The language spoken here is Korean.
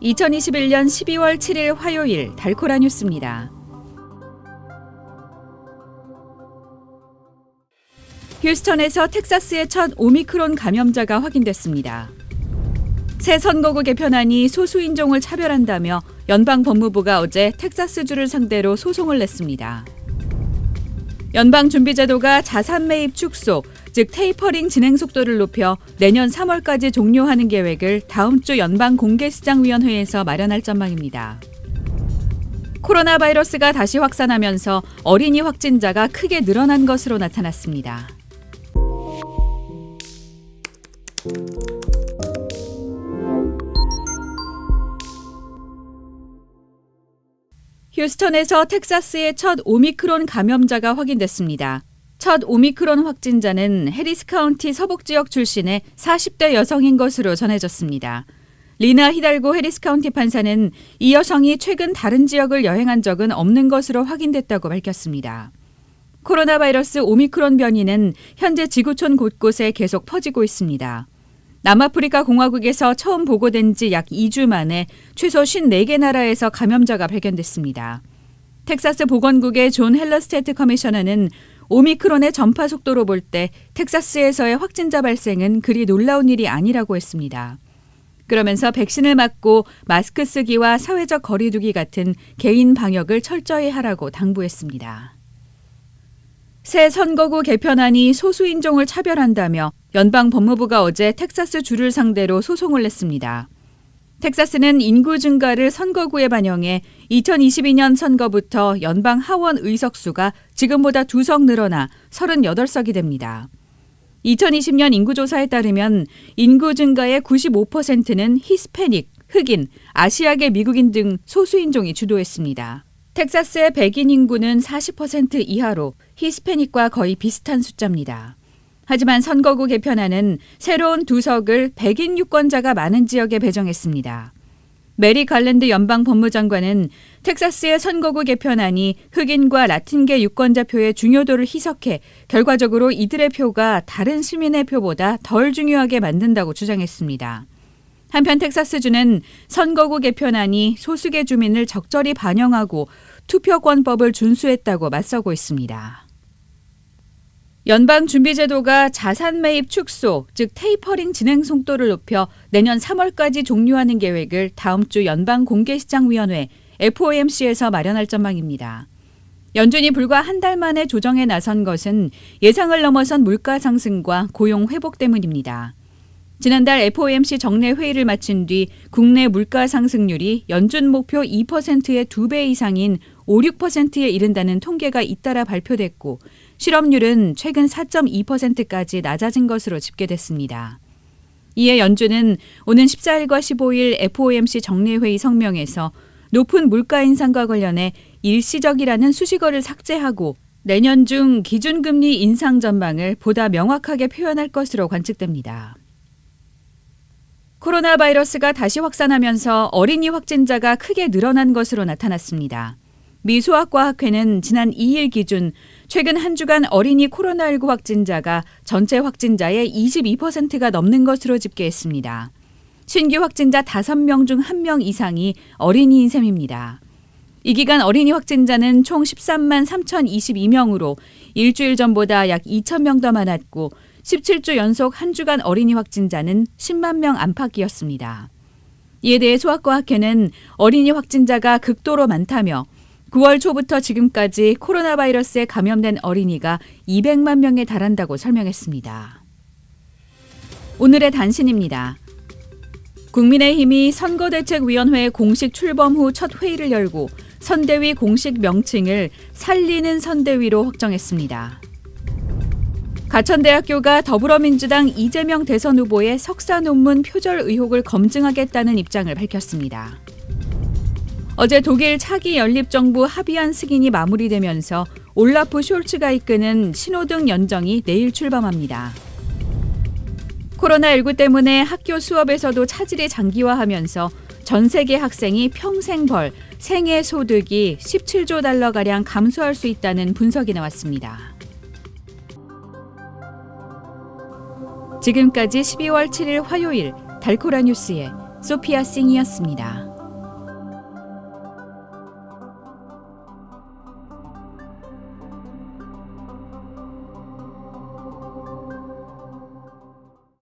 2021년 12월 7일 화요일 달코라 뉴스입니다. 휴스턴에서 텍사스의 첫 오미크론 감염자가 확인됐습니다. 새 선거구 개편안이 소수인종을 차별한다며 연방법무부가 어제 텍사스주를 상대로 소송을 냈습니다. 연방준비제도가 자산 매입 축소, 즉 테이퍼링 진행 속도를 높여 내년 3월까지 종료하는 계획을 다음 주 연방공개시장위원회에서 마련할 전망입니다. 코로나 바이러스가 다시 확산하면서 어린이 확진자가 크게 늘어난 것으로 나타났습니다. 휴스턴에서 텍사스의 첫 오미크론 감염자가 확인됐습니다. 첫 오미크론 확진자는 해리스 카운티 서북 지역 출신의 40대 여성인 것으로 전해졌습니다. 리나 히달고 해리스 카운티 판사는 이 여성이 최근 다른 지역을 여행한 적은 없는 것으로 확인됐다고 밝혔습니다. 코로나 바이러스 오미크론 변이는 현재 지구촌 곳곳에 계속 퍼지고 있습니다. 남아프리카 공화국에서 처음 보고된 지 약 2주 만에 최소 54개 나라에서 감염자가 발견됐습니다. 텍사스 보건국의 존 헬러스테트 커미셔너는 오미크론의 전파 속도로 볼 때 텍사스에서의 확진자 발생은 그리 놀라운 일이 아니라고 했습니다. 그러면서 백신을 맞고 마스크 쓰기와 사회적 거리 두기 같은 개인 방역을 철저히 하라고 당부했습니다. 새 선거구 개편안이 소수인종을 차별한다며 연방법무부가 어제 텍사스 주를 상대로 소송을 냈습니다. 텍사스는 인구 증가를 선거구에 반영해 2022년 선거부터 연방 하원 의석수가 지금보다 2석 늘어나 38석이 됩니다. 2020년 인구조사에 따르면 인구 증가의 95%는 히스패닉, 흑인, 아시아계 미국인 등 소수인종이 주도했습니다. 텍사스의 백인 인구는 40% 이하로 히스패닉과 거의 비슷한 숫자입니다. 하지만 선거구 개편안은 새로운 2석을 백인 유권자가 많은 지역에 배정했습니다. 메리 갈랜드 연방법무장관은 텍사스의 선거구 개편안이 흑인과 라틴계 유권자 표의 중요도를 희석해 결과적으로 이들의 표가 다른 시민의 표보다 덜 중요하게 만든다고 주장했습니다. 한편 텍사스주는 선거구 개편안이 소수계 주민을 적절히 반영하고 투표권법을 준수했다고 맞서고 있습니다. 연방준비제도가 자산 매입 축소, 즉 테이퍼링 진행 속도를 높여 내년 3월까지 종료하는 계획을 다음 주 연방공개시장위원회 FOMC에서 마련할 전망입니다. 연준이 불과 한 달 만에 조정에 나선 것은 예상을 넘어선 물가 상승과 고용 회복 때문입니다. 지난달 FOMC 정례 회의를 마친 뒤 국내 물가 상승률이 연준 목표 2%의 2배 이상인 5, 6%에 이른다는 통계가 잇따라 발표됐고 실업률은 최근 4.2%까지 낮아진 것으로 집계됐습니다. 이에 연준은 오는 14일과 15일 FOMC 정례회의 성명에서 높은 물가 인상과 관련해 일시적이라는 수식어를 삭제하고 내년 중 기준금리 인상 전망을 보다 명확하게 표현할 것으로 관측됩니다. 코로나 바이러스가 다시 확산하면서 어린이 확진자가 크게 늘어난 것으로 나타났습니다. 미 소아과학회는 지난 2일 기준 최근 한 주간 어린이 코로나19 확진자가 전체 확진자의 22%가 넘는 것으로 집계했습니다. 신규 확진자 5명 중 1명 이상이 어린이인 셈입니다. 이 기간 어린이 확진자는 총 13만 3,022명으로 일주일 전보다 약 2,000명 더 많았고 17주 연속 한 주간 어린이 확진자는 10만 명 안팎이었습니다. 이에 대해 소아과학회는 어린이 확진자가 극도로 많다며 9월 초부터 지금까지 코로나 바이러스에 감염된 어린이가 200만 명에 달한다고 설명했습니다. 오늘의 단신입니다. 국민의힘이 선거대책위원회 공식 출범 후 첫 회의를 열고 선대위 공식 명칭을 살리는 선대위로 확정했습니다. 가천대학교가 더불어민주당 이재명 대선 후보의 석사 논문 표절 의혹을 검증하겠다는 입장을 밝혔습니다. 어제 독일 차기 연립정부 합의안 승인이 마무리되면서 올라프 숄츠가 이끄는 신호등 연정이 내일 출범합니다. 코로나19 때문에 학교 수업에서도 차질이 장기화하면서 전 세계 학생이 평생 벌 생애 소득이 17조 달러가량 감소할 수 있다는 분석이 나왔습니다. 지금까지 12월 7일 화요일 달코라 뉴스의 소피아 싱이었습니다.